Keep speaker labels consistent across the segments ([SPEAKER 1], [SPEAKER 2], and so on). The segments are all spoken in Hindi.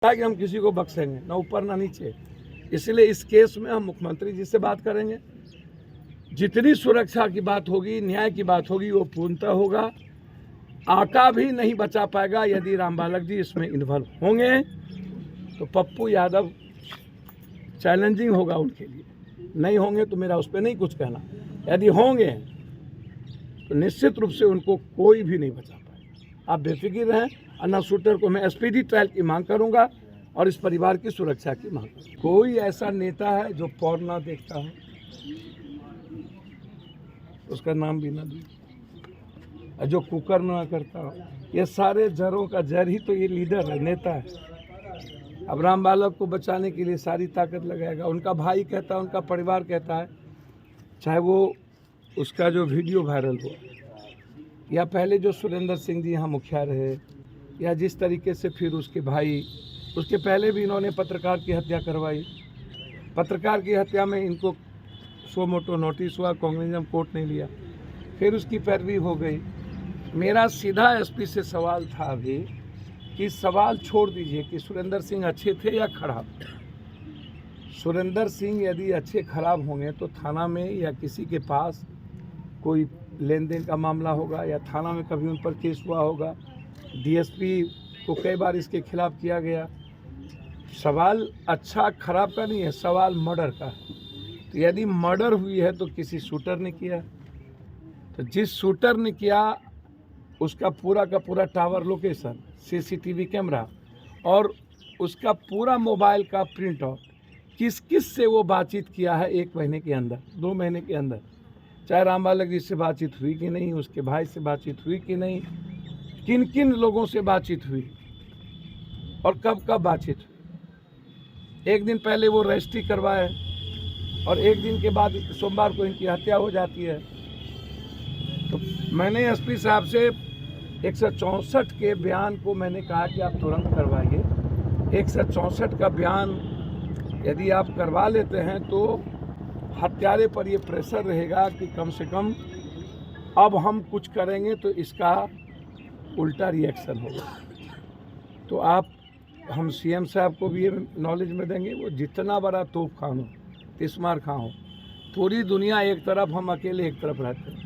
[SPEAKER 1] कि हम किसी को बख्शेंगे ना ऊपर ना नीचे। इसलिए इस केस में हम मुख्यमंत्री जी से बात करेंगे। जितनी सुरक्षा की बात होगी, न्याय की बात होगी, वो पूर्णतः होगा। आका भी नहीं बचा पाएगा यदि रामबालक जी इसमें इन्वॉल्व होंगे तो पप्पू यादव चैलेंजिंग होगा उनके लिए। नहीं होंगे तो मेरा उस पर नहीं कुछ कहना। यदि होंगे तो निश्चित रूप से उनको कोई भी नहीं बचा पाएगा। आप बेफिक्र रहें। अन्ना शूटर को मैं स्पीडी ट्रायल की मांग करूंगा और इस परिवार की सुरक्षा की मांग करूंगा। कोई ऐसा नेता है जो पॉर्न ना देखता हो, उसका नाम भी ना दीजिए। जो कुकर्म ना करता हो, ये सारे जरों का जर ही तो ये लीडर है, नेता है। अब रामबालक को बचाने के लिए सारी ताकत लगाएगा। उनका भाई कहता है, उनका परिवार कहता है, चाहे वो उसका जो वीडियो वायरल हुआ या पहले जो सुरेंद्र सिंह जी यहाँ मुखिया रहे या जिस तरीके से फिर उसके भाई, उसके पहले भी इन्होंने पत्रकार की हत्या करवाई। पत्रकार की हत्या में इनको सो मोटो नोटिस हुआ, कांग्रेस कोर्ट ने लिया, फिर उसकी पैरवी हो गई। मेरा सीधा एसपी से सवाल था अभी कि सवाल छोड़ दीजिए कि सुरेंद्र सिंह अच्छे थे या खराब। सुरेंद्र सिंह यदि अच्छे खराब होंगे तो थाना में या किसी के पास कोई लेन देन का मामला होगा या थाना में कभी उन पर केस हुआ होगा। डीएसपी को कई बार इसके खिलाफ किया गया। सवाल अच्छा खराब का नहीं है, सवाल मर्डर का है। तो यदि मर्डर हुई है तो किसी शूटर ने किया, तो जिस शूटर ने किया उसका पूरा का पूरा टावर लोकेशन, सीसीटीवी कैमरा और उसका पूरा मोबाइल का प्रिंट आउट, किस किस से वो बातचीत किया है 1 महीने के अंदर, 2 महीने के अंदर, चाहे रामबालक जी से बातचीत हुई कि नहीं, उसके भाई से बातचीत हुई कि नहीं, किन किन लोगों से बातचीत हुई और कब कब बातचीत हुई। 1 दिन पहले वो रजिस्ट्री करवाए और 1 दिन के बाद सोमवार को इनकी हत्या हो जाती है। तो मैंने एसपी साहब से 164 के बयान को मैंने कहा कि आप तुरंत करवाइए। 164 का बयान यदि आप करवा लेते हैं तो हत्यारे पर ये प्रेशर रहेगा कि कम से कम अब हम कुछ करेंगे तो इसका उल्टा रिएक्शन होगा। तो आप, हम सीएम साहब को भी ये नॉलेज में देंगे, वो जितना बड़ा तोप खान हो, तिस्मार खां हो, पूरी दुनिया एक तरफ, हम अकेले एक तरफ रहते हैं,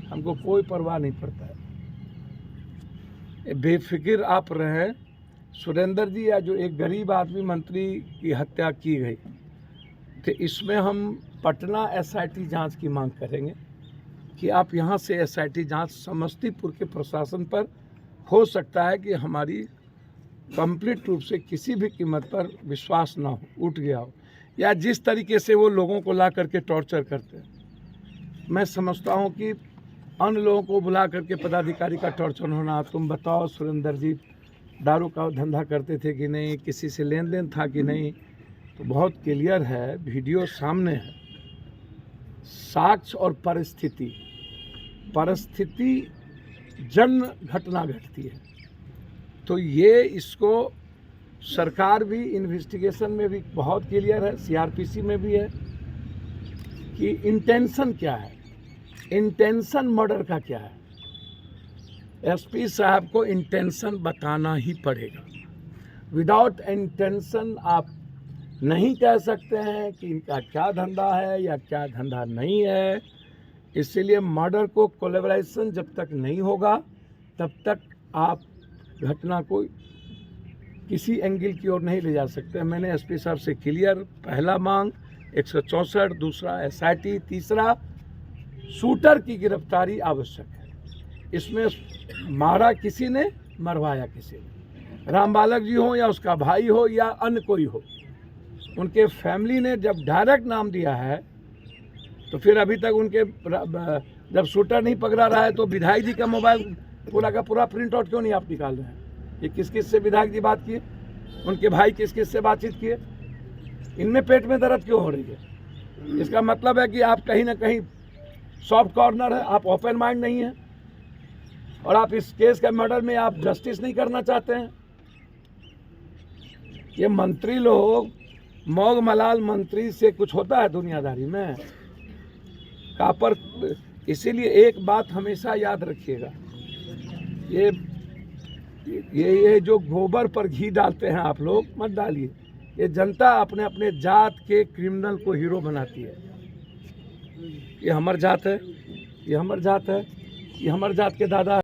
[SPEAKER 1] हमको कोई परवाह नहीं पड़ता है। बेफिक्र आप रहें। सुरेंद्र जी या जो एक गरीब आदमी मंत्री की हत्या की गई, तो इसमें हम पटना एसआईटी जांच की मांग करेंगे कि आप यहाँ से एसआईटी जांच, समस्तीपुर के प्रशासन पर हो सकता है कि हमारी कंप्लीट रूप से किसी भी कीमत पर विश्वास ना हो, उठ गया हो, या जिस तरीके से वो लोगों को ला करके टॉर्चर करते हैं। मैं समझता हूँ कि अन्य लोगों को बुला करके पदाधिकारी का टॉर्चर होना, तुम बताओ सुरेंद्र जी दारू का धंधा करते थे कि नहीं, किसी से लेन देन था कि नहीं, तो बहुत क्लियर है, वीडियो सामने है। साक्ष्य और परिस्थिति जन्म घटना घटती है। तो ये इसको सरकार भी इन्वेस्टिगेशन में भी बहुत क्लियर है, सीआरपीसी में भी है कि इंटेंशन क्या है, इंटेंशन मर्डर का क्या है। एसपी साहब को इंटेंशन बताना ही पड़ेगा। विदाउट इंटेंशन आप नहीं कह सकते हैं कि इनका क्या धंधा है या क्या धंधा नहीं है। इसलिए मर्डर को कोलैबोरेशन जब तक नहीं होगा तब तक आप घटना को किसी एंगल की ओर नहीं ले जा सकते। मैंने एसपी साहब से क्लियर, पहला मांग 164, दूसरा एसआईटी, तीसरा शूटर की गिरफ्तारी आवश्यक है। इसमें मारा किसी ने, मरवाया किसी ने, रामबालक जी हो या उसका भाई हो या अन्य कोई हो, उनके फैमिली ने जब डायरेक्ट नाम दिया है तो फिर अभी तक उनके, जब शूटर नहीं पकड़ा रहा है तो विधायक जी का मोबाइल पूरा का पूरा प्रिंट आउट क्यों नहीं आप निकाल रहे हैं कि किस किस से विधायक जी बात किए, उनके भाई किस किस से बातचीत किए, इनमें पेट में दर्द क्यों हो रही है। इसका मतलब है कि आप कहीं ना कहीं सॉफ्ट कॉर्नर है, आप ओपन माइंड नहीं है और आप इस केस का मर्डर में आप जस्टिस नहीं करना चाहते हैं। ये मंत्री लोग, मौग मलाल मंत्री से कुछ होता है दुनियादारी में कापर। इसीलिए एक बात हमेशा याद रखिएगा, ये जो गोबर पर घी डालते हैं आप लोग, मत डालिए। ये जनता अपने अपने जात के क्रिमिनल को हीरो बनाती है। ये हमर जात है, ये हमर जात है, ये हमर जात के दादा